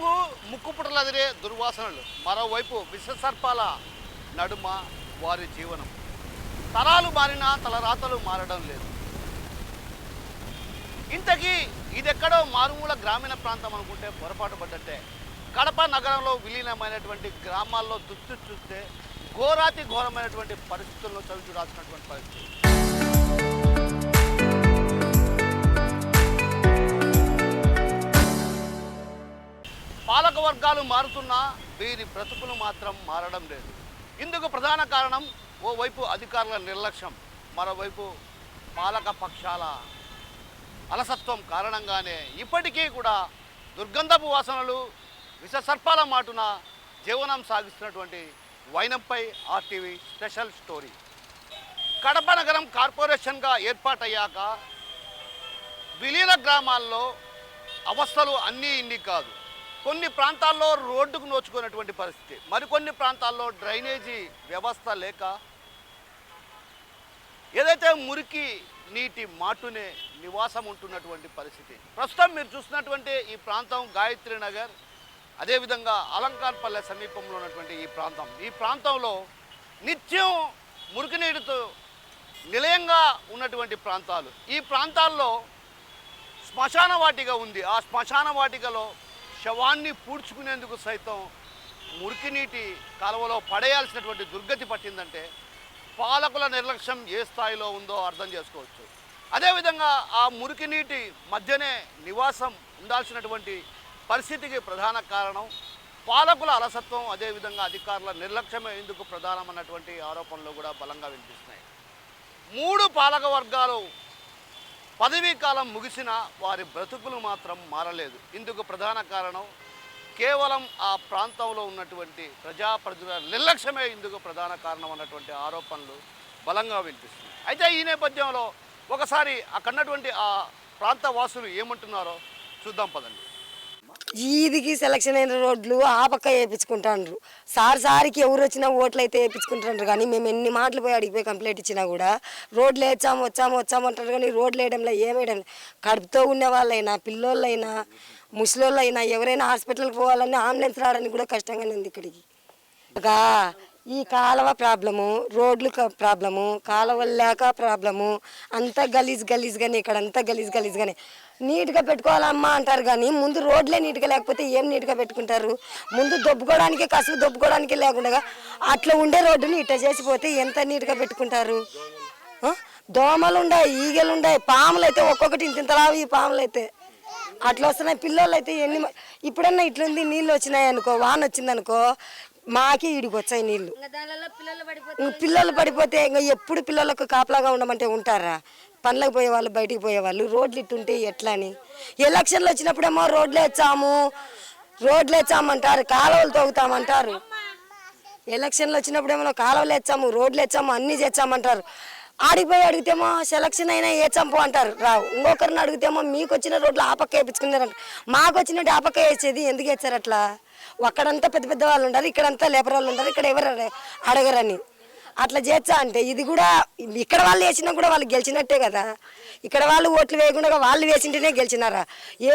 ఒకవైపు ముక్కుపుటలదిరే దుర్వాసనలు, మరోవైపు విషసర్పాల నడుమ వారి జీవనం. తరాలు మారినా తలరాతలు మారడం లేదు. ఇంతకీ ఇదెక్కడో మారుమూల గ్రామీణ ప్రాంతం అనుకుంటే పొరపాటు పడ్డట్టే. కడప నగరంలో విలీనమైనటువంటి గ్రామాల్లో దుస్థితి చూస్తే ఘోరాతి ఘోరమైనటువంటి పరిస్థితుల్లో చవి చూడాల్సినటువంటి పరిస్థితి. పాలక వర్గాలు మారుతున్నా వీరి బ్రతుకులు మాత్రం మారడం లేదు. ఇందుకు ప్రధాన కారణం ఓవైపు అధికారుల నిర్లక్ష్యం, మరోవైపు పాలక పక్షాల అలసత్వం కారణంగానే ఇప్పటికీ కూడా దుర్గంధపు వాసనలు, విషసర్పాల మాటున జీవనం సాగిస్తున్నటువంటి వైనంపై ఆర్టీవీ స్పెషల్ స్టోరీ. కడప నగరం కార్పొరేషన్గా ఏర్పాటయ్యాక విలీన గ్రామాల్లో అవస్థలు అన్నీ ఇన్ని కాదు. కొన్ని ప్రాంతాల్లో రోడ్డుకు నోచుకున్నటువంటి పరిస్థితి, మరికొన్ని ప్రాంతాల్లో డ్రైనేజీ వ్యవస్థ లేక ఏదైతే మురికి నీటి మాటునే నివాసం ఉంటున్నటువంటి పరిస్థితి. ప్రస్తుతం మీరు చూస్తున్నటువంటి ఈ ప్రాంతం గాయత్రి నగర్, అదేవిధంగా అలంకార్పల్లె సమీపంలో ఉన్నటువంటి ఈ ప్రాంతంలో నిత్యం మురికి నీటితో నిలయంగా ఉన్నటువంటి ప్రాంతాలు. ఈ ప్రాంతాల్లో శ్మశాన వాటిక ఉంది. ఆ శ్మశాన వాటికలో శవాన్ని పూడ్చుకునేందుకు సైతం మురికి నీటి కాలువలో పడేయాల్సినటువంటి దుర్గతి పట్టిందంటే పాలకుల నిర్లక్ష్యం ఏ స్థాయిలో ఉందో అర్థం చేసుకోవచ్చు. అదేవిధంగా ఆ మురికి నీటి మధ్యనే నివాసం ఉండాల్సినటువంటి పరిస్థితికి ప్రధాన కారణం పాలకుల అలసత్వం, అదేవిధంగా అధికారుల నిర్లక్ష్యమే ఇందుకు ప్రధానమైనటువంటి ఆరోపణలు కూడా బలంగా వినిపిస్తున్నాయి. 3 పాలక వర్గాలు పదవీ కాలం ముగిసినా వారి బ్రతుకులు మాత్రం మారలేదు. ఇందుకు ప్రధాన కారణం కేవలం ఆ ప్రాంతంలో ఉన్నటువంటి ప్రజాప్రతినిధుల నిర్లక్ష్యమే ఇందుకు ప్రధాన కారణం అన్నటువంటి ఆరోపణలు బలంగా వినిపిస్తున్నాయి. అయితే ఈ నేపథ్యంలో ఒకసారి అక్కడున్నటువంటి ఆ ప్రాంత వాసులు ఏమంటున్నారో చూద్దాం పదండి. ఈదికి సెలక్షన్ అయిన రోడ్లు ఆ పక్క వేయించుకుంటాండ్రు. సారికి ఎవరు వచ్చినా ఓట్లు అయితే వేయించుకుంటారు. కానీ మేము ఎన్ని మాటలు పోయి అడిగిపోయి కంప్లైంట్ ఇచ్చినా కూడా రోడ్లు వచ్చాము అంటారు. కానీ రోడ్లు వేయడంలో ఏమేయడం, కడుపుతో ఉన్న వాళ్ళైనా పిల్లోళ్ళైనా ముసలోళ్ళైనా ఎవరైనా హాస్పిటల్కి పోవాలన్నా అంబులెన్స్ రావడానికి కూడా కష్టంగానే ఉంది ఇక్కడికి. ఈ కాలువ ప్రాబ్లము, రోడ్లు ప్రాబ్లము, కాలువలు లేక ప్రాబ్లము, అంతా గలీజ్గానే ఇక్కడ అంతా గలీజ్గానే. నీట్గా పెట్టుకోవాలమ్మా అంటారు కానీ ముందు రోడ్లే నీట్గా లేకపోతే ఏం నీట్గా పెట్టుకుంటారు? ముందు దొబ్బుకోవడానికి కసువు దొబ్బుకోవడానికి లేకుండా అట్లా ఉండే రోడ్డుని ఇట్లా చేసిపోతే ఎంత నీట్గా పెట్టుకుంటారు? దోమలు ఉన్నాయి, ఈగలు ఉన్నాయి, పాములు అయితే ఒక్కొక్కటి ఇంతలావు. ఈ పాములు అయితే అట్లా వస్తున్నాయి. పిల్లలు అయితే ఇప్పుడన్నా ఇట్లుంది, నీళ్ళు వచ్చినాయి అనుకో, వాన వచ్చిందనుకో మాకి ఈడికి వచ్చాయి నీళ్ళు. పిల్లలు పడిపోతే ఇంకా ఎప్పుడు పిల్లలకు కాపలాగా ఉండమంటే ఉంటారా? పనులకు పోయేవాళ్ళు, బయటికి పోయేవాళ్ళు. రోడ్లు ఇట్టుంటే ఎట్లా అని ఎలక్షన్లు వచ్చినప్పుడేమో రోడ్లు వేచ్చామంటారు, కాలువలు తోగుతామంటారు. ఎలక్షన్లు వచ్చినప్పుడేమో కాలువలు వేచ్చాము, రోడ్లు వేచ్చాము, అన్నీ చేచ్చామంటారు. ఆడిపోయి అడిగితేమో సెలక్షన్ అయినా ఏ చంపు అంటారు, రావు. ఇంకొకరిని అడిగితేమో మీకు వచ్చిన రోడ్లు ఆ పక్క వేయించుకున్నారంట. మాకు వచ్చినట్టు ఆ పక్క వేసేది ఎందుకు వేస్తారు అట్లా? అక్కడంతా పెద్ద వాళ్ళు ఉంటారు, ఇక్కడంతా లేబర్ వాళ్ళు ఉంటారు, ఇక్కడ ఎవరు అడగరని అట్లా చేస్తా అంటే ఇది కూడా ఇక్కడ వాళ్ళు వేసినా కూడా వాళ్ళు గెలిచినట్టే కదా. ఇక్కడ వాళ్ళు ఓట్లు వేయకుండా వాళ్ళు వేసింటేనే గెలిచినారా?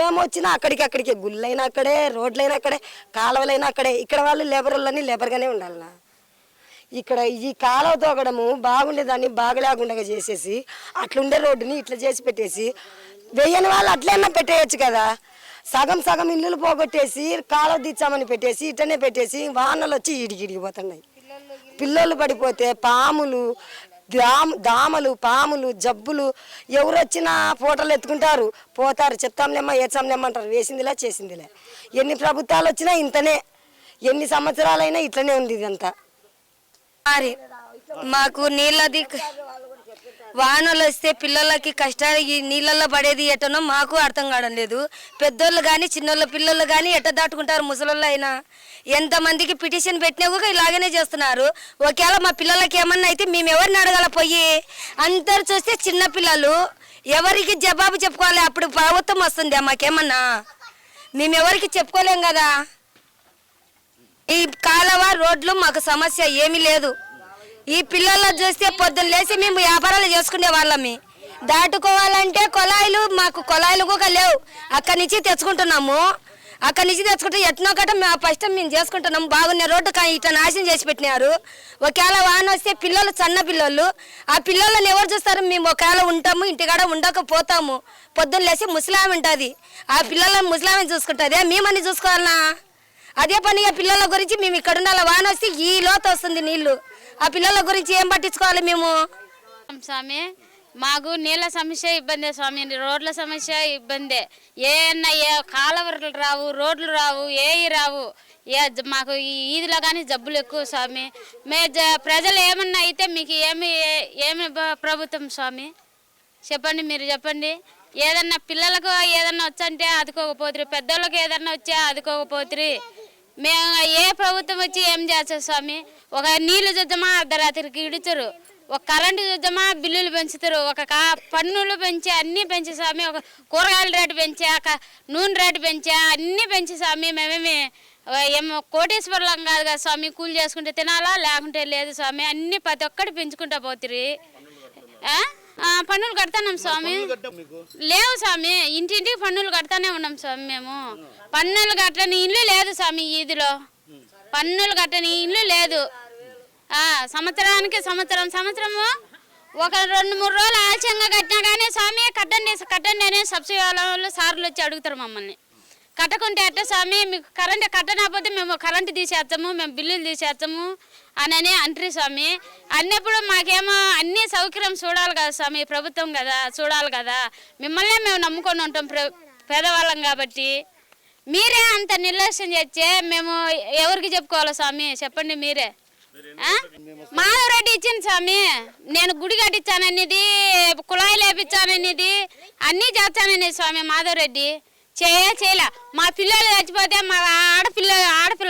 ఏమొచ్చినా అక్కడికే, గుళ్ళైనా అక్కడే, రోడ్లైనా అక్కడే, కాలువలైనా అక్కడే. ఇక్కడ వాళ్ళు లేబర్ వాళ్ళని లేబర్గానే ఉండాలన్నా. ఇక్కడ ఈ కాలువ తోగడము బాగుండేదాన్ని బాగలేకుండా చేసేసి అట్లుండే రోడ్డుని ఇట్లా చేసి పెట్టేసి వేయని వాళ్ళు అట్లైనా పెట్టేయచ్చు కదా. సగం ఇల్లులు పోగొట్టేసి కాలువ తీర్చామని పెట్టేసి ఇట్లనే పెట్టేసి వానలు వచ్చి ఇడిగిపోతున్నాయి. పిల్లలు పడిపోతే పాములు, దామలు, పాములు, జబ్బులు ఎవరు వచ్చినా ఫోటోలు ఎత్తుకుంటారు, పోతారు. చెప్తాంలేమ్మా ఏడ్చాంలేమ్మంటారు. వేసిందిలే చేసిందిలే. ఎన్ని ప్రభుత్వాలు వచ్చినా ఇంతనే, ఎన్ని సంవత్సరాలైనా ఇట్లనే ఉంది ఇదంతా. మాకు నీళ్ళది వానలు వస్తే పిల్లలకి కష్టాలు, ఈ నీళ్ళల్లో పడేది ఎట్టనో మాకు అర్థం కావడం లేదు. పెద్దోళ్ళు కానీ చిన్నోళ్ళ పిల్లలు కానీ ఎట్ట దాటుకుంటారు? ముసలోళ్ళు అయినా ఎంతమందికి పిటిషన్ పెట్టినా కూడా ఇలాగనే చేస్తున్నారు. ఒకవేళ మా పిల్లలకి ఏమన్నా అయితే మేము ఎవరిని అడగాల పోయి? అందరు చూస్తే చిన్నపిల్లలు, ఎవరికి జవాబు చెప్పుకోవాలి? అప్పుడు ప్రభుత్వం వస్తుంది మాకేమన్నా, మేమెవరికి చెప్పుకోలేం కదా. ఈ కాలువ రోడ్లు మాకు సమస్య ఏమీ లేదు. ఈ పిల్లల్లో చూస్తే పొద్దున్న లేచి మేము వ్యాపారాలు చేసుకునే వాళ్ళమి. దాటుకోవాలంటే మాకు కొలాయిలు కూడా లేవు, అక్కడి నుంచి తెచ్చుకుంటున్నాము. అక్కడి నుంచి తెచ్చుకుంటే ఎట్నో కట్ట ఫస్ట్ మేము చేసుకుంటున్నాం. బాగున్న రోడ్డు కానీ ఇట్లా నాశనం చేసి పెట్టినారు. ఒకవేళ వాన వస్తే పిల్లలు సన్న పిల్లలు, ఆ పిల్లలను ఎవరు చూస్తారు? మేము ఒకవేళ ఉంటాము, ఇంటికాడ ఉండకపోతాము. పొద్దున్న లేసి ముసలామె ఉంటుంది, ఆ పిల్లలను ముసలామె చూసుకుంటుంది. మేమని చూసుకోవాలన్నా? అదే పనిగా పిల్లల గురించి మేము ఇక్కడ ఉండాలి. వాన వస్తే ఈ లోతు వస్తుంది నీళ్లు, ఆ పిల్లల గురించి ఏం పట్టించుకోవాలి మేము? స్వామి మాకు నీళ్ళ సమస్య ఇబ్బందే స్వామి, రోడ్ల సమస్య ఇబ్బందే. ఏ కాలువలు రావు, రోడ్లు రావు, ఏవి రావు. మాకు ఈ ఈదిలో కానీ జబ్బులు ఎక్కువ స్వామి. ప్రజలు ఏమన్నా అయితే మీకు ఏమి ప్రభుత్వం స్వామి చెప్పండి, మీరు చెప్పండి. ఏదన్నా పిల్లలకు ఏదన్నా వచ్చంటే అదుకోకపోతురు, పెద్దోళ్ళకి ఏదన్నా వచ్చా అదుకోకపోతురు. మేము ఏ ప్రభుత్వం వచ్చి ఏం చేస్తారు స్వామి? ఒక నీళ్లు చూద్దామా అర్ధరాత్రికి ఇడుతారు, ఒక కరెంటు చూద్దామా బిల్లులు పెంచుతారు, ఒక పన్నులు పెంచి అన్నీ పెంచి స్వామి, ఒక కూరగాయల రేటు పెంచా, నూనె రేటు పెంచా, అన్నీ పెంచి స్వామి. మేమేమి ఏమో కోటేశ్వరులం కాదు కదా స్వామి, కూలి చేసుకుంటే తినాలా లేకుంటే లేదు స్వామి. అన్నీ ప్రతి ఒక్కటి పెంచుకుంటా పోతురు. పన్నులు కడతాం స్వామి, లేవు స్వామి, ఇంటింటికి పన్నులు కడతానే ఉన్నాం స్వామి. మేము పన్నులు కట్టని ఇల్లు లేదు స్వామి, ఈదిలో పన్నులు కట్టని ఇల్లు లేదు. సంవత్సరానికి సంవత్సరము ఒక 2-3 రోజులు ఆలస్యంగా కట్టినా కానీ స్వామి కట్టండి అనే సబ్సిడీ వాళ్ళు సార్లు వచ్చి అడుగుతారు మమ్మల్ని. కట్టకుంటే అట్ట స్వామి, మీకు కరెంట్ కట్టకపోతే మేము కరెంటు తీసేస్తాము, మేము బిల్లులు తీసేస్తాము అని అంటారు స్వామి. అన్నప్పుడు మాకేమో అన్ని సౌకర్యం చూడాలి కదా స్వామి, ప్రభుత్వం కదా చూడాలి కదా. మిమ్మల్నే మేము నమ్ముకొని ఉంటాం పేదవాళ్ళం కాబట్టి. మీరే అంత నిర్లక్ష్యం చేస్తే మేము ఎవరికి చెప్పుకోవాలి స్వామి చెప్పండి మీరే. మాధవరెడ్డి ఇచ్చింది స్వామి, నేను గుడి కట్టించాననేది, కుళాయిలు వేపించాననేది, అన్నీ చేస్తాననేది స్వామి. మాధవరెడ్డి చేయలే. మా పిల్లలు చచ్చిపోతే మా ఆడపిల్ల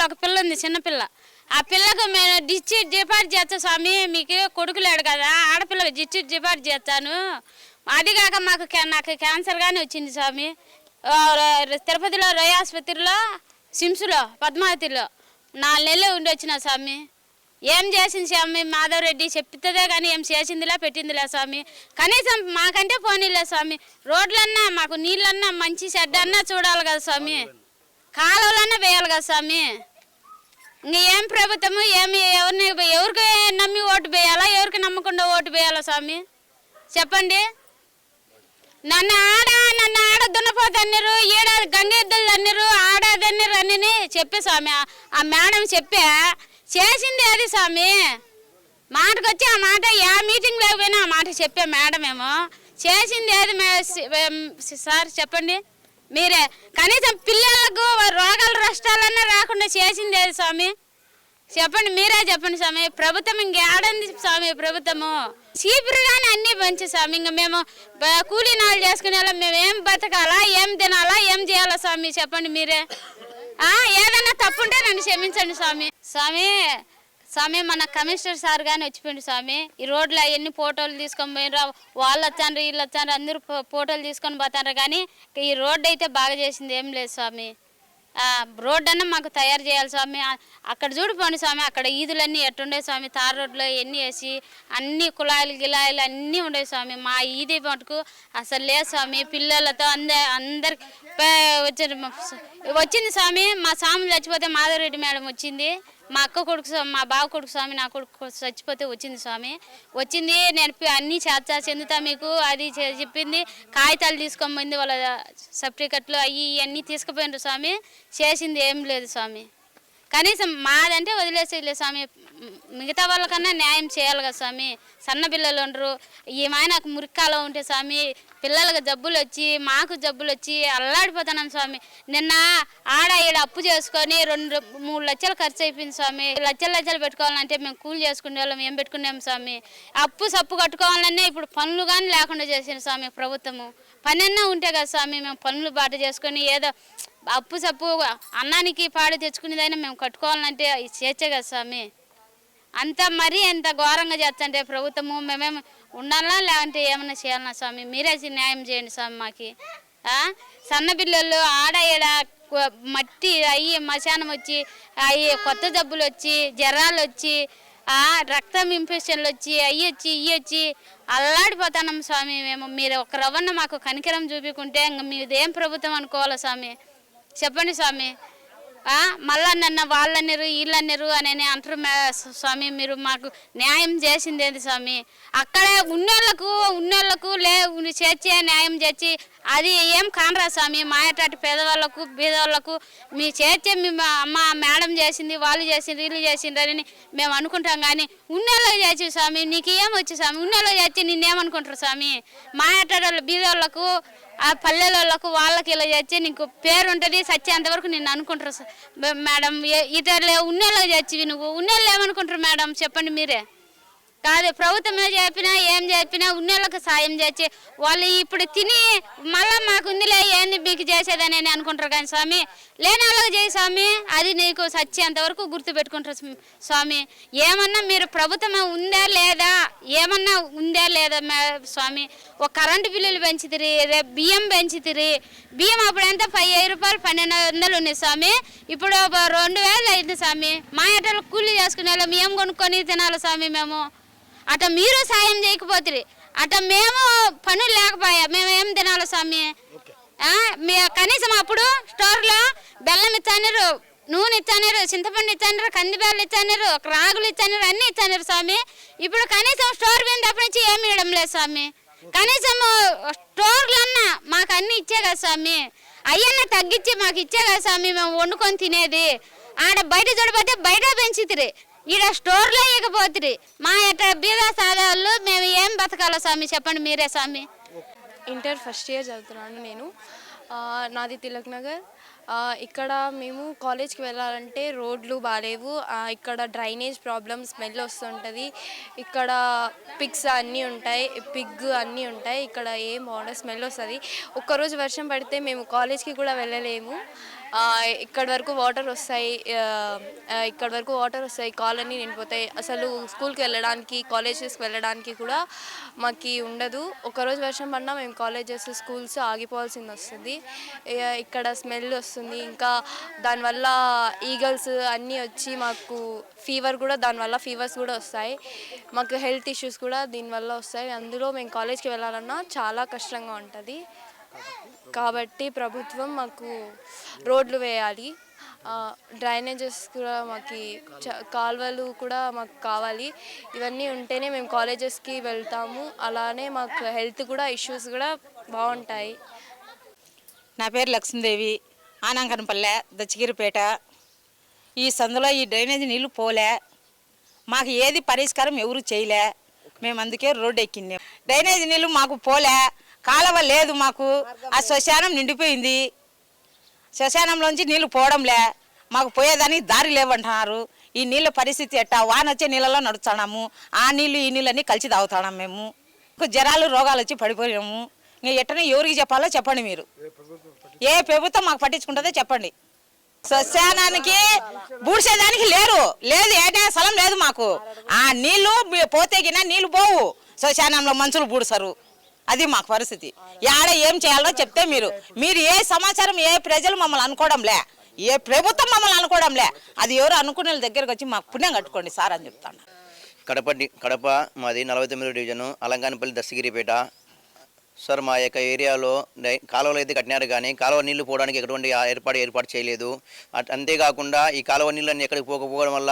ఒక పిల్ల ఉంది, చిన్నపిల్ల. ఆ పిల్లకు మేము డిపాజిట్ చేస్తాను స్వామి. మీకు కొడుకు లేడు కదా, ఆడపిల్లకి డిపాజిట్ చేస్తాను. అదిగాక నాకు క్యాన్సర్ కానీ వచ్చింది స్వామి. తిరుపతిలో రొయ్య ఆసుపత్రిలో, సిమ్స్లో, పద్మావతిలో 4 నెలలు ఉండి వచ్చిన స్వామి. ఏం చేసింది స్వామి మాధవరెడ్డి? చెప్తుందే కానీ ఏం చేసిందిలే పెట్టిందిలే స్వామి. కనీసం మాకంటే పోనీలే స్వామి. రోడ్లన్నా మాకు నీళ్ళన్నా మంచి చెడ్డ అన్నా చూడాలి కదా స్వామి, కాలువలన్నా వేయాలి కదా స్వామి. ఇంక ఏం ప్రభుత్వము ఏమి ఎవరికి నమ్మి ఓటు వేయాలా, ఎవరికి నమ్మకుండా ఓటు వేయాలా స్వామి చెప్పండి. నన్ను ఆడ దున్నపోతన్నారు, ఈడ గంగెద్దులు అన్నారు, ఆడదన్నారు అని చెప్పే స్వామి. ఆ మేడం చెప్పే చేసింది అది స్వామి. మాటకు వచ్చి ఆ మాట ఏ మీటింగ్ లేకపోయినా ఆ మాట చెప్పే మేడం ఏమో చేసింది ఏది సార్ చెప్పండి మీరే. కనీసం పిల్లలకు రోగాలు నష్టాలన్నా రాకుండా చేసింది ఏది స్వామి చెప్పండి, మీరే చెప్పండి స్వామి. ప్రభుత్వం ఇంకేడంది స్వామి, ప్రభుత్వము చీపురుగానే అన్నీ పెంచి స్వామి. ఇంక మేము కూలీ నాలు చేసుకునే మేము ఏం బతకాలా, ఏం తినాలా, ఏం చేయాలా స్వామి చెప్పండి మీరే. ఏదన్నా తప్పుంటే నన్ను క్షమించండి స్వామి. స్వామి మన కమిషనర్ సార్ కానీ వచ్చిపోయింది స్వామి. ఈ రోడ్లో ఎన్ని ఫోటోలు తీసుకొని పోయినరా, వాళ్ళు వచ్చారు వీళ్ళు వచ్చారు, అందరూ ఫోటోలు తీసుకొని పోతారు. కానీ ఈ రోడ్డు అయితే బాగా చేసింది ఏం లేదు స్వామి. రోడ్డు అన్నా మాకు తయారు చేయాలి స్వామి. అక్కడ చూడిపోండి స్వామి, అక్కడ ఈదులన్నీ ఎట్టుండే స్వామి, తార్ రోడ్లో ఎన్ని వేసి అన్ని కుళాయిలు గిలాయిలు అన్నీ ఉండేవి స్వామి. మా ఈది మటుకు అసలు లేదు స్వామి. పిల్లలతో అందరికి వచ్చింది స్వామి. మా స్వామి చచ్చిపోతే మాధవరెడ్డి మేడం వచ్చింది, మా అక్క కొడుకు మా బావ కొడుకు స్వామి, నా కొడుకు చచ్చిపోతే వచ్చింది స్వామి. వచ్చింది నేను అన్నీ చెందుతా మీకు అది చెప్పింది. కాగితాలు తీసుకొని పోయింది, వాళ్ళ సర్టిఫికెట్లు అన్నీ తీసుకుపోయినారు స్వామి. చేసింది ఏం లేదు స్వామి. కనీసం మాదంటే వదిలేసేయలేదు స్వామి. మిగతా వాళ్ళకన్నా న్యాయం చేయాలి కదా స్వామి. సన్న పిల్లలు ఉండరు, నాకు మురికాలో ఉంటే స్వామి పిల్లలకు జబ్బులు వచ్చి మాకు జబ్బులు వచ్చి అల్లాడిపోతున్నాం స్వామి. నిన్న ఆడ ఈడ అప్పు చేసుకొని 2-3 లక్షలు ఖర్చు అయిపోయింది స్వామి. లక్షలు పెట్టుకోవాలంటే మేము కూలి చేసుకునే వాళ్ళం ఏం పెట్టుకున్నాం స్వామి. అప్పు సప్పు కట్టుకోవాలన్నా ఇప్పుడు పనులు కానీ లేకుండా చేసిన స్వామి ప్రభుత్వము. పని అన్నా ఉంటే కదా స్వామి మేము పనులు బాట చేసుకొని ఏదో అప్పు సప్పు అన్నానికి పాడు తెచ్చుకునేదైనా మేము కట్టుకోవాలంటే చేర్చే కదా స్వామి. అంత మరీ ఎంత ఘోరంగా చేస్తంటే ప్రభుత్వము మేమేమి ఉండాలా లేదంటే ఏమన్నా చేయాలన్నా స్వామి. మీరే న్యాయం చేయండి స్వామి మాకి. సన్న పిల్లలు ఆడ ఈడ మట్టి మశానం వచ్చి కొత్త జబ్బులు వచ్చి జ్వరాలు వచ్చి రక్తం ఇన్ఫెక్షన్లు వచ్చి వచ్చి అల్లాడిపోతున్నాం స్వామి మేము. మీరు ఒక రవ్వన్న మాకు కనికరం చూపించుకుంటే ఇంక మీదేం ప్రభుత్వం అనుకోవాలా స్వామి చెప్పండి స్వామి. మళ్ళా నన్ను వాళ్ళన్నారు వీళ్ళన్నారు అని అంటారు స్వామి. మీరు మాకు న్యాయం చేసింది ఏంటి స్వామి? అక్కడే ఉన్నోళ్ళకు చేర్చే న్యాయం చేర్చి అది ఏం కానరా స్వామి. మాయటాటి పేదవాళ్ళకు బీదవాళ్ళకు మీ చేర్చే అమ్మ మేడం చేసింది, వాళ్ళు చేసింది, వీళ్ళు చేసింది అని మేము అనుకుంటాం. కానీ ఉన్నోళ్ళకి చేర్చి స్వామి నీకు ఏమొచ్చు స్వామి? ఉన్నోళ్ళకి చేర్చి నిన్నేమనుకుంటారు స్వామి? మాయటాటి బీదవాళ్ళకు ఆ పల్లెలకు వాళ్ళకి ఇలా చేర్చి నీకు పేరు ఉంటుంది, సచ్చేంతవరకు నిన్ను అనుకుంటారు మేడం. ఇతరులే ఉన్నోళ్ళకి చేర్చివి నువ్వు. ఉన్నోళ్ళు ఏమనుకుంటారు మేడం చెప్పండి మీరే. కాదు ప్రభుత్వమే చెప్పినా ఏం చెప్పినా ఉన్నోళ్ళకి సాయం చేసి వాళ్ళు ఇప్పుడు తిని మళ్ళీ మాకు ఉందిలే ఏంది మీకు చేసేదని అనుకుంటారు. కానీ స్వామి లేని వాళ్ళకి చేయి స్వామి, అది నీకు సచ్చేంతవరకు గుర్తుపెట్టుకుంటారు స్వామి. ఏమన్నా మీరు ప్రభుత్వం ఉందా లేదా, ఏమన్నా ఉందా లేదా స్వామి? ఒక కరెంటు బిల్లులు పెంచుతిరి, రేపు బియ్యం పెంచుతిరి. బియ్యం అప్పుడు ఎంత 5 రూపాయలు 1200 ఉన్నాయి స్వామి. ఇప్పుడు 2000 అయింది స్వామి. మా ఎటలు కూలీ చేసుకునే వాళ్ళం ఏం కొనుక్కొని తినాలి స్వామి మేము? అట మీరు సాయం చేయకపోతే అట మేము పనులు లేకపోయా మేము ఏం తినాలి స్వామి? కనీసం అప్పుడు స్టోర్లో బెల్లం ఇచ్చారు, నూనె ఇచ్చారు, చింతపండు ఇచ్చారు, కందిబేళ్ళు ఇచ్చారు, రాగులు ఇచ్చారు, అన్నీ ఇచ్చారు స్వామి. ఇప్పుడు కనీసం స్టోర్ పోయినప్పటి నుంచి ఏమి ఇవ్వడం లేదు స్వామి. కనీసం స్టోర్లన్నా మాకు అన్నీ ఇచ్చే కదా స్వామి. అయ్యన్న తగ్గించి మాకు ఇచ్చే కదా స్వామి మేము వండుకొని తినేది. ఆడ బయట చూడబోతే బయట పెంచుతురి, ఈడ స్టోర్లో ఇకపోతుంది. మా బీద సాధాలు మేము ఏం బతకాలో స్వామి చెప్పండి మీరే స్వామి. ఇంటర్ ఫస్ట్ ఇయర్ చదువుతున్నాను నేను. నాది తిలక్ నగర్. ఇక్కడ మేము కాలేజ్కి వెళ్ళాలంటే రోడ్లు బాగాలేవు. ఇక్కడ డ్రైనేజ్ ప్రాబ్లమ్, స్మెల్ వస్తుంటుంది. ఇక్కడ పిగ్స్ అన్నీ ఉంటాయి, అన్నీ ఉంటాయి. ఇక్కడ ఏం బాగుండదు, స్మెల్ వస్తుంది. ఒక్కరోజు వర్షం పడితే మేము కాలేజ్కి కూడా వెళ్ళలేము. ఇక్కడ వరకు వాటర్ వస్తాయి, కాలనీ నిండిపోతాయి. అసలు స్కూల్కి వెళ్ళడానికి, కాలేజెస్కి వెళ్ళడానికి కూడా మాకు ఉండదు. ఒకరోజు వర్షం పడినా మేము కాలేజెస్, స్కూల్స్ ఆగిపోవాల్సింది వస్తుంది. ఇక్కడ స్మెల్ వస్తుంది. ఇంకా దానివల్ల ఈగల్స్ అన్నీ వచ్చి మాకు ఫీవర్స్ కూడా వస్తాయి. మాకు హెల్త్ ఇష్యూస్ కూడా దీనివల్ల వస్తాయి. అందులో మేము కాలేజ్కి వెళ్ళాలన్నా చాలా కష్టంగా ఉంటుంది. కాబట్టి ప్రభుత్వం మాకు రోడ్లు వేయాలి, డ్రైనేజెస్ కూడా మాకు, కాలువలు కూడా మాకు కావాలి. ఇవన్నీ ఉంటేనే మేము కాలేజెస్కి వెళ్తాము. అలానే మాకు హెల్త్ కూడా ఇష్యూస్ కూడా బాగుంటాయి. నా పేరు లక్ష్మీదేవి, ఆనంకనపల్లె, దచ్చిగిరిపేట. ఈ సందులో ఈ డ్రైనేజ్ నీళ్ళు పోలే, మాకు ఏది పరిష్కారం ఎవరు చేయలే. మేము అందుకే రోడ్డు ఎక్కినాం. డ్రైనేజ్ నీళ్ళు మాకు పోలే, కాలువ లేదు మాకు. ఆ శ్మశానం నిండిపోయింది, శ్మశానంలోంచి నీళ్ళు పోవడంలే. మాకు పోయేదానికి దారి లేవంటున్నారు. ఈ నీళ్ళ పరిస్థితి ఎట్టా? వాన వచ్చే నీళ్ళలో నడుస్తున్నాము, ఆ నీళ్ళు ఈ నీళ్ళన్నీ కలిసి తాగుతున్నాం మేము. జ్వరాలు రోగాలు వచ్చి పడిపోయాము. ఇంకా ఎట్టనే ఎవరికి చెప్పాలో చెప్పండి మీరు. ఏ ప్రభుత్వం మాకు పట్టించుకుంటుందో చెప్పండి. శ్మశానానికి బూడ్చేదానికి లేదు, ఏటే స్థలం లేదు మాకు. ఆ నీళ్లు పోతే గిన నీళ్ళు పోవు, శ్మశానంలో మనుషులు బూడుస్తారు. అది మాకు పరిస్థితి. యాడ ఏం చేయాలో చెప్తే మీరు ఏ సమాచారం, ఏ ప్రజలు మమ్మల్ని అనుకోవడంలే, ఏ ప్రభుత్వం మమ్మల్ని అనుకోవడంలే. అది ఎవరు అనుకునే దగ్గరకు వచ్చి మాకు పుణ్యం కట్టుకోండి సార్ అని చెప్తాను. కడప మాది 49వ డివిజను, అలంకానపల్లి, దస్తగిరిపేట. సార్ మా యొక్క ఏరియాలో కాలువలు అయితే కట్టినారు, కానీ కాలువ నీళ్లు పోవడానికి ఎటువంటి ఏర్పాటు చేయలేదు. అంతేకాకుండా ఈ కాలువ నీళ్ళని ఎక్కడికి పోకపోవడం వల్ల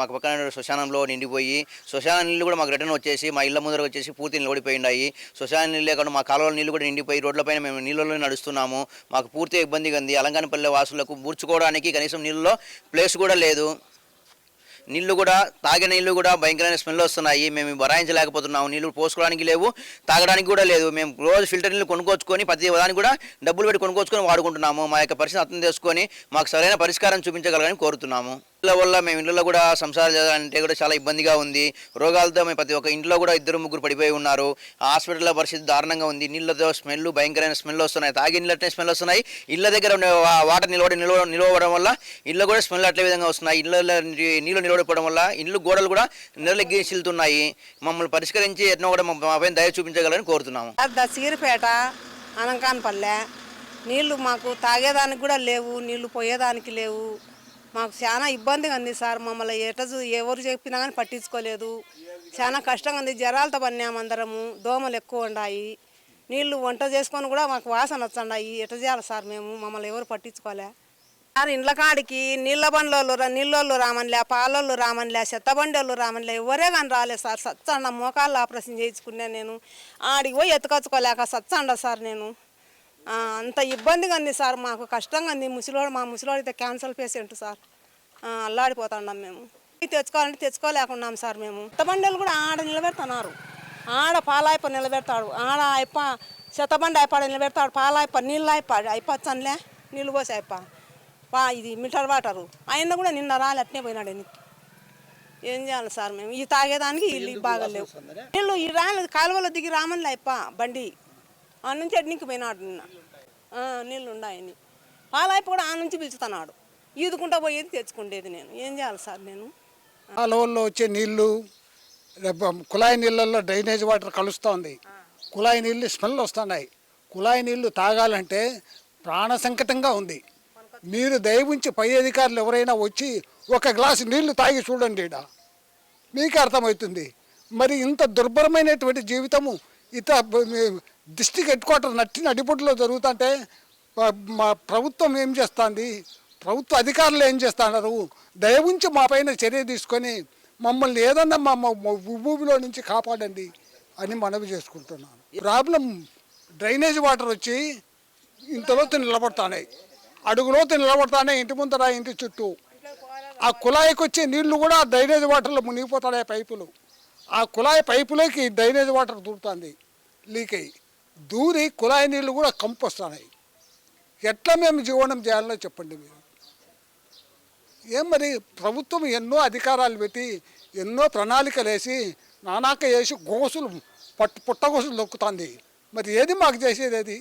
మాకు పక్కన శ్మశానంలో నిండిపోయి, శ్మశాన నీళ్ళు కూడా మాకు రిటర్న్ వచ్చేసి మా ఇళ్ళ ముందర వచ్చేసి పూర్తి నిలబడిపోయినాయి. శ్మశాన నీళ్ళు లేకుండా మా కాలువల నీళ్ళు కూడా నిండిపోయి రోడ్లపైన మేము నీళ్ళలో నడుస్తున్నాము. మాకు పూర్తి ఇబ్బందిగా ఉంది. అలంకానపల్లి వాసులకు బూడ్చుకోవడానికి కనీసం నీళ్ళలో ప్లేస్ కూడా లేదు. నీళ్లు కూడా, తాగే నీళ్లు కూడా భయంకరమైన స్మెల్ వస్తున్నాయి. మేము భరాయించలేకపోతున్నాము. నీళ్లు పోసుకోవడానికి లేవు, తాగడానికి కూడా లేదు. మేము రోజు ఫిల్టర్ నీళ్ళు కొనుక్కొచ్చుకొని ప్రతి దానికి కూడా డబ్బులు పెట్టి కొనుక్కొచ్చుకొని వాడుకుంటున్నాము. మా యొక్క పరిస్థితి అర్థం చేసుకొని మాకు సరైన పరిష్కారం చూపించగలరని కోరుతున్నాము. ఇళ్ళ వల్ల మేము ఇళ్ళలో కూడా సంసారం చేయాలంటే కూడా చాలా ఇబ్బందిగా ఉంది. రోగాలతో మేము ప్రతి ఒక్క ఇంట్లో కూడా 2-3 పడిపోయి ఉన్నారు. హాస్పిటల్లో పరిస్థితి దారుణంగా ఉంది. నీళ్ళతో స్మెల్, భయంకరమైన స్మెల్ వస్తున్నాయి. తాగే నీళ్ళు అట్లే స్మెల్ వస్తున్నాయి. ఇళ్ళ దగ్గర వాటర్ నిలవడం వల్ల ఇళ్ళు కూడా స్మెల్ అట్లే విధంగా వస్తున్నాయి. నీళ్ళు నిలవడిపోవడం వల్ల ఇళ్ళు గోడలు కూడా నిలలెగ్గిల్తున్నాయి. మమ్మల్ని పరిష్కరించి ఎన్నో కూడా మా పైన దయ చూపించగలని కోరుతున్నాము. దస్తగిరిపేట, అనంకానపల్లె. నీళ్లు మాకు తాగేదానికి కూడా లేవు, నీళ్లు పోయేదానికి లేవు. మాకు చాలా ఇబ్బందిగా ఉంది సార్. మమ్మల్ని ఎవరు చెప్పినా కానీ పట్టించుకోలేదు. చాలా కష్టంగా ఉంది. జ్వరాలతో పన్నాము అందరము, దోమలు ఎక్కువ ఉన్నాయి. నీళ్లు వంట చేసుకొని కూడా మాకు వాసన వచ్చండాయి. ఎట్ట చేయాలి సార్ మేము? మమ్మల్ని ఎవరు పట్టించుకోలే. సార్ ఇండ్ల కాడికి నీళ్ళోళ్ళు రామనిలే, పాలోళ్ళు రామనిలే, చెత్తబండోళ్ళు రామనిలే, ఎవరే కానీ రాలేదు సార్. సచ్చండ మోకాళ్ళు ఆపరేషన్ చేయించుకున్నా నేను. ఆడికి పోయి ఎత్తుకొచ్చుకోలేక సచ్చండ సార్ నేను. అంత ఇబ్బందిగా ఉంది సార్, మాకు కష్టంగా ఉంది. మా ముసలోడు అయితే క్యాన్సర్ పేషెంట్ సార్. అల్లాడిపోతున్నాం మేము. తెచ్చుకోవాలంటే తెచ్చుకోలేకున్నాం సార్ మేము. చెత్తబండోళ్ళు కూడా ఆడ నిలబెడుతున్నారు. ఆడ పాలాయిప నిలబెడతాడు, ఆడ అయిప చెత్తబండి అయిపాడ నిలబెడతాడు, పాలాయిప నీళ్ళు అయిపోవచ్చనిలే నీళ్ళు పోసి ఇది మిటర్ వాటరు ఆయన కూడా నిన్న రాలి అట్నే పోయినాడు ఎన్నికి. ఏం చేయాలి సార్ మేము? ఈ తాగేదానికి ఇల్లు బాగాలేవు. నీళ్ళు ఈ రాని కాలువలో దిగి రామనిలే అయిప బండి ఆ నుంచి ఎడ్నికి పోయినాడు నిన్న. నీళ్ళు ఉన్నాయని పాలాయిప కూడా ఆ నుంచి పిలుచుతున్నాడు. ఈదుకుంటా పోయేది తెచ్చుకుండేది నేను. ఏం చేయాలి సార్ నేను? కాలువల్లో వచ్చే నీళ్ళు కుళాయి నీళ్ళల్లో డ్రైనేజ్ వాటర్ కలుస్తుంది. కుళాయి నీళ్ళు స్మెల్ వస్తున్నాయి. కుళాయి నీళ్ళు తాగాలంటే ప్రాణ సంకటంగా ఉంది. మీరు దయవుంచి పై అధికారులు ఎవరైనా వచ్చి ఒక గ్లాసు నీళ్లు తాగి చూడండి, మీకే అర్థమవుతుంది. మరి ఇంత దుర్భరమైనటువంటి జీవితము డిస్ట్రిక్ట్ హెడ్ క్వార్టర్ నడిబొడ్డులో జరుగుతుంటే మా ప్రభుత్వం ఏం చేస్తుంది, ప్రభుత్వ అధికారులు ఏం చేస్తున్నారు? దయవుంచి మా పైన చర్య తీసుకొని మమ్మల్ని ఏదన్నా మా భూమిలో నుంచి కాపాడండి అని మనవి చేసుకుంటున్నాను. ప్రాబ్లం డ్రైనేజ్ వాటర్ వచ్చి ఇంతలోతు నిలబడతాయి, అడుగులోతు నిలబడతానే ఇంటి ముందర ఇంటి చుట్టూ. ఆ కుళాయికి వచ్చే నీళ్లు కూడా డ్రైనేజ్ వాటర్లో మునిగిపోతాయి పైపులు. ఆ కుళాయి పైపులోకి డ్రైనేజ్ వాటర్ దూరుతుంది, లీక్ అయ్యి దూరి కుళాయి నీళ్లు కూడా కంపు వస్తున్నాయి. ఎట్లా మేము జీవనం చేయాలో చెప్పండి మీరు. ఏం మరి ప్రభుత్వం ఎన్నో అధికారాలు పెట్టి ఎన్నో ప్రణాళికలు వేసి నానాక వేసి గోసులు పుట్టగోసులు దొక్కుతుంది. మరి ఏది మాకు చేసేది? అది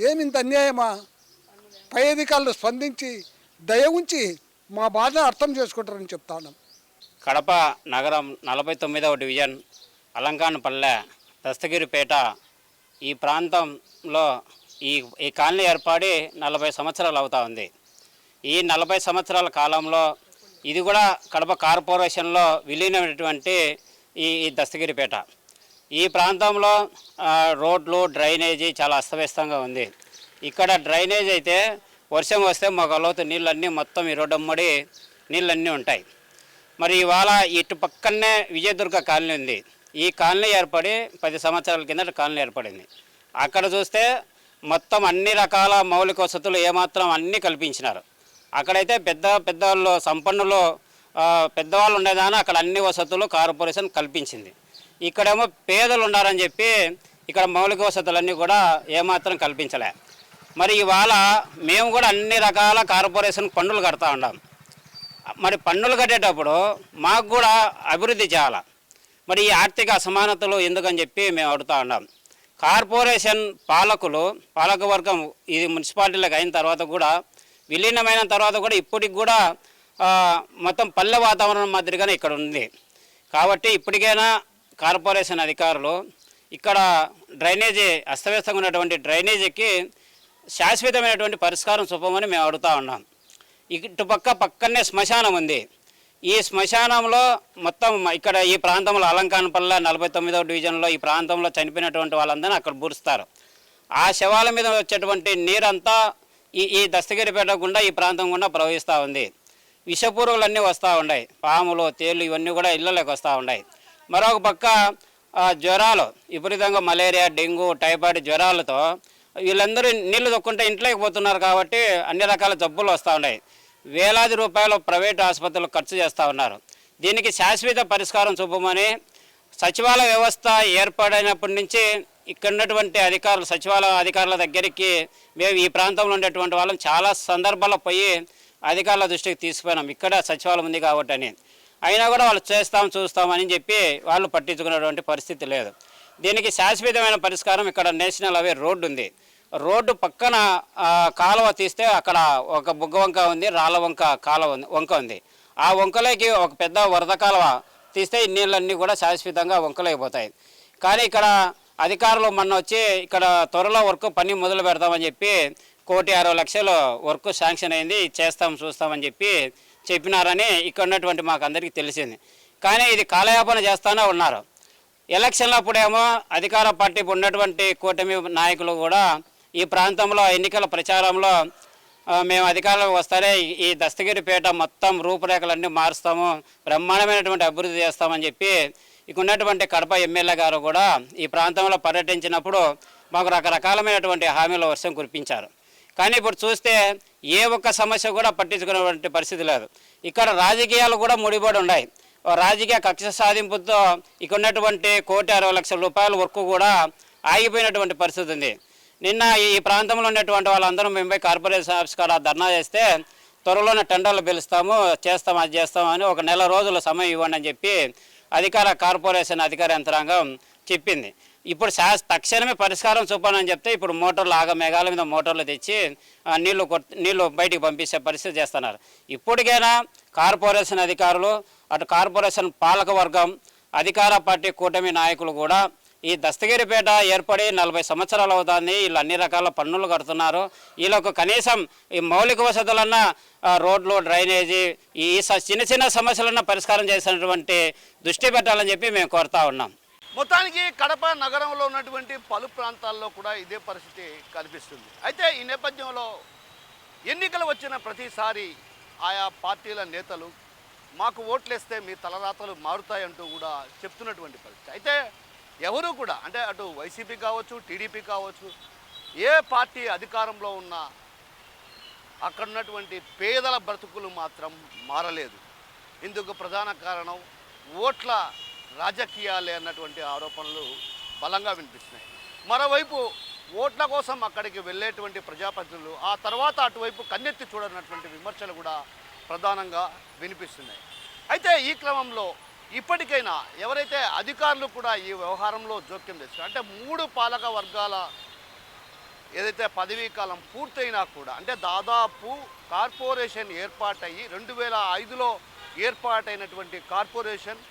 ఏమి ఇంత అన్యాయమా? పై అధికారులు స్పందించి దయ ఉంచి మా బాధను అర్థం చేసుకుంటారని చెప్తాను. కడప నగరం 49వ డివిజన్ అలంకానపల్లె దస్తగిరిపేట ఈ ప్రాంతంలో ఈ కాలనీ ఏర్పడి 40 సంవత్సరాలు అవుతా ఉంది. ఈ 40 సంవత్సరాల కాలంలో ఇది కూడా కడప కార్పొరేషన్లో విలీనమైనటువంటి ఈ దస్తగిరిపేట. ఈ ప్రాంతంలో రోడ్లు డ్రైనేజీ చాలా అస్తవ్యస్తంగా ఉంది. ఇక్కడ డ్రైనేజ్ అయితే వర్షం వస్తే మొగలోతు నీళ్ళన్నీ మొత్తం ఈ రోడ్డమ్మడి నీళ్ళన్నీ ఉంటాయి. మరి ఇవాళ ఇటు పక్కనే విజయదుర్గ కాలనీ ఉంది. ఈ కాలనీ ఏర్పడి 10 సంవత్సరాల కిందట కాలనీ ఏర్పడింది. అక్కడ చూస్తే మొత్తం అన్ని రకాల మౌలిక వసతులు ఏమాత్రం అన్నీ కల్పించినారు. అక్కడైతే పెద్దవాళ్ళు సంపన్నులు పెద్దవాళ్ళు ఉండేదాన్ని అక్కడ అన్ని వసతులు కార్పొరేషన్ కల్పించింది. ఇక్కడేమో పేదలు ఉండారని చెప్పి ఇక్కడ మౌలిక వసతులన్నీ కూడా ఏమాత్రం కల్పించలే. మరి ఇవాళ మేము కూడా అన్ని రకాల కార్పొరేషన్ పన్నులు కడతా ఉన్నాం. మరి పన్నులు కట్టేటప్పుడు మాకు కూడా అభివృద్ధి చేయాలి. మరి ఈ ఆర్థిక అసమానతలు ఎందుకని చెప్పి మేము అడుగుతూ ఉన్నాం. కార్పొరేషన్ పాలకవర్గం ఇది మున్సిపాలిటీలకు అయిన తర్వాత కూడా విలీనమైన తర్వాత కూడా ఇప్పటికి కూడా మొత్తం పల్లె వాతావరణం మాదిరిగానే ఇక్కడ ఉంది. కాబట్టి ఇప్పటికైనా కార్పొరేషన్ అధికారులు ఇక్కడ డ్రైనేజీ అస్తవ్యస్తంగా ఉన్నటువంటి డ్రైనేజీకి శాశ్వతమైనటువంటి పరిష్కారం చూపమని మేము అడుగుతూ ఉన్నాం. ఇటు పక్కనే శ్మశానం ఉంది. ఈ శ్మశానంలో మొత్తం ఇక్కడ ఈ ప్రాంతంలో అలంకానపల్లె 49వ డివిజన్లో ఈ ప్రాంతంలో చనిపోయినటువంటి వాళ్ళందరినీ అక్కడ పూరుస్తారు. ఆ శవాల మీద వచ్చేటువంటి నీరంతా ఈ దస్తగిరిపేట గుండా ఈ ప్రాంతం గుండా ప్రవహిస్తూ ఉంది. విషపురుగులన్నీ వస్తూ ఉన్నాయి, పాములు తేళ్ళు ఇవన్నీ కూడా ఇళ్ళలోకి వస్తూ ఉన్నాయి. మరొక పక్క జ్వరాలు విపరీతంగా మలేరియా డెంగ్యూ టైఫాయిడ్ జ్వరాలతో వీళ్ళందరూ నీళ్లు తొక్కుంటే ఇంట్లోకి పోతున్నారు. కాబట్టి అన్ని రకాల జబ్బులు వస్తూ ఉన్నాయి. వేలాది రూపాయలు ప్రైవేటు ఆసుపత్రులు ఖర్చు చేస్తూ ఉన్నారు. దీనికి శాశ్వత పరిష్కారం చూపమని సచివాలయ వ్యవస్థ ఏర్పడినప్పటి నుంచి ఇక్కడ ఉన్నటువంటి అధికారులు సచివాలయ అధికారుల దగ్గరికి మేము ఈ ప్రాంతంలో ఉండేటువంటి వాళ్ళం చాలా సందర్భాల్లో పోయి అధికారుల దృష్టికి తీసుకుపోయినాం. ఇక్కడ సచివాలయం ఉంది కాబట్టి అని. అయినా కూడా వాళ్ళు చూస్తామని చెప్పి వాళ్ళు పట్టించుకునేటువంటి పరిస్థితి లేదు. దీనికి శాశ్వతమైన పరిష్కారం ఇక్కడ నేషనల్ హైవే రోడ్డు ఉంది. రోడ్డు పక్కన కాలువ తీస్తే అక్కడ ఒక బుగ్గ వంక ఉంది, రాళ్ళ వంక ఉంది. ఆ వంకలోకి ఒక పెద్ద వరద కాలువ తీస్తే ఈ నీళ్ళన్నీ కూడా శాశ్వతంగా వంకలైపోతాయి. కానీ ఇక్కడ అధికారులు మొన్న వచ్చి ఇక్కడ త్వరలో వర్క్ పని మొదలు పెడతామని చెప్పి 1,60,00,000 వర్క్ శాంక్షన్ అయింది, చూస్తామని చెప్పినారని ఇక్కడ ఉన్నటువంటి మాకు అందరికీ తెలిసింది. కానీ ఇది కాలయాపన చేస్తూనే ఉన్నారు. ఎలక్షన్ల అప్పుడేమో అధికార పార్టీ ఉన్నటువంటి కూటమి నాయకులు కూడా ఈ ప్రాంతంలో ఎన్నికల ప్రచారంలో మేము అధికారంలోకి వస్తానే ఈ దస్తగిరిపేట మొత్తం రూపురేఖలన్నీ మారుస్తాము, బ్రహ్మాండమైనటువంటి అభివృద్ధి చేస్తామని చెప్పి ఇక ఉన్నటువంటి కడప ఎమ్మెల్యే గారు కూడా ఈ ప్రాంతంలో పర్యటించినప్పుడు మాకు రకరకాలమైనటువంటి హామీల వర్షం కురిపించారు. కానీ ఇప్పుడు చూస్తే ఏ ఒక్క సమస్య కూడా పట్టించుకునేటువంటి పరిస్థితి లేదు. ఇక్కడ రాజకీయాలు కూడా ముడిపడి ఉన్నాయి. రాజకీయ కక్ష సాధింపుతో ఇక ఉన్నటువంటి 1,60,00,000 రూపాయల వర్క్ కూడా ఆగిపోయినటువంటి పరిస్థితి ఉంది. నిన్న ఈ ప్రాంతంలో ఉన్నటువంటి వాళ్ళందరూ మేము కార్పొరేషన్ ఆఫీస్ కాడ ధర్నా చేస్తే త్వరలోనే టెండర్లు పిలుస్తాము, చేస్తాం, అది చేస్తామని 1 నెల రోజుల సమయం ఇవ్వండి అని చెప్పి కార్పొరేషన్ అధికార యంత్రాంగం చెప్పింది. ఇప్పుడు తక్షణమే పరిష్కారం చూపాలని చెప్తే ఇప్పుడు మోటార్లు మేఘాల మీద మోటార్లు తెచ్చి నీళ్లు బయటికి పంపించే పరిస్థితి చేస్తున్నారు. ఇప్పటికైనా కార్పొరేషన్ అధికారులు, అటు కార్పొరేషన్ పాలక వర్గం, అధికార పార్టీ కూటమి నాయకులు కూడా ఈ దస్తగిరిపేట ఏర్పడి 40 సంవత్సరాలు అవుతుంది, వీళ్ళు అన్ని రకాల పన్నులు కడుతున్నారు, వీళ్ళకు కనీసం ఈ మౌలిక వసతులన్నా రోడ్లు, డ్రైనేజీ, ఈ చిన్న చిన్న సమస్యలన్నా పరిష్కారం చేసినటువంటి దృష్టి పెట్టాలని చెప్పి మేము కోరుతా ఉన్నాం. మొత్తానికి కడప నగరంలో ఉన్నటువంటి పలు ప్రాంతాల్లో కూడా ఇదే పరిస్థితి కనిపిస్తుంది. అయితే ఈ నేపథ్యంలో ఎన్నికలు వచ్చిన ప్రతిసారి ఆయా పార్టీల నేతలు మాకు ఓట్లేస్తే మీ తలరాతలు మారుతాయంటూ కూడా చెప్తున్నటువంటి పరిస్థితి. అయితే ఎవరు కూడా, అంటే అటు వైసీపీ కావచ్చు, టీడీపీ కావచ్చు, ఏ పార్టీ అధికారంలో ఉన్నా అక్కడ ఉన్నటువంటి పేదల బ్రతుకులు మాత్రం మారలేదు. ఇందుకు ప్రధాన కారణం ఓట్ల రాజకీయాలే అన్నటువంటి ఆరోపణలు బలంగా వినిపిస్తున్నాయి. మరోవైపు ఓట్ల కోసం అక్కడికి వెళ్ళేటువంటి ప్రజాప్రతినిధులు ఆ తర్వాత అటువైపు కన్నెత్తి చూడనటువంటి విమర్శలు కూడా ప్రధానంగా వినిపిస్తున్నాయి. అయితే ఈ క్రమంలో ఇప్పటికైనా ఎవరైతే అధికారులు కూడా ఈ వ్యవహారంలో జోక్యం చేస్తారు, అంటే 3 పాలక వర్గాల ఏదైతే పదవీ కాలం పూర్తయినా కూడా, అంటే దాదాపు కార్పొరేషన్ ఏర్పాటయ్యి 2005లో ఏర్పాటైనటువంటి కార్పొరేషన్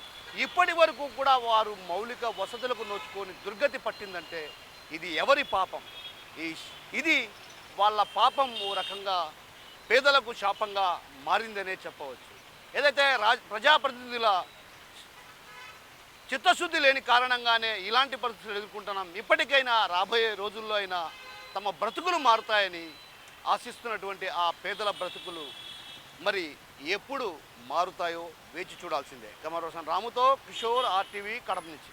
ఇప్పటి వరకు కూడా వారు మౌలిక వసతులకు నోచుకొని దుర్గతి పట్టిందంటే ఇది ఎవరి పాపం? ఇది వాళ్ళ పాపం ఓ రకంగా పేదలకు శాపంగా మారిందనే చెప్పవచ్చు. ఏదైతే ప్రజాప్రతినిధుల చిత్తశుద్ధి లేని కారణంగానే ఇలాంటి పరిస్థితులు ఎదుర్కొంటున్నాం. ఇప్పటికైనా రాబోయే రోజుల్లో అయినా తమ బ్రతుకులు మారుతాయని ఆశిస్తున్నటువంటి ఆ పేదల బ్రతుకులు మరి ఎప్పుడు మారుతాయో వేచి చూడాల్సిందే. కెమెరా పర్సన్ రాముతో కిషోర్, RTV, కడప నుంచి.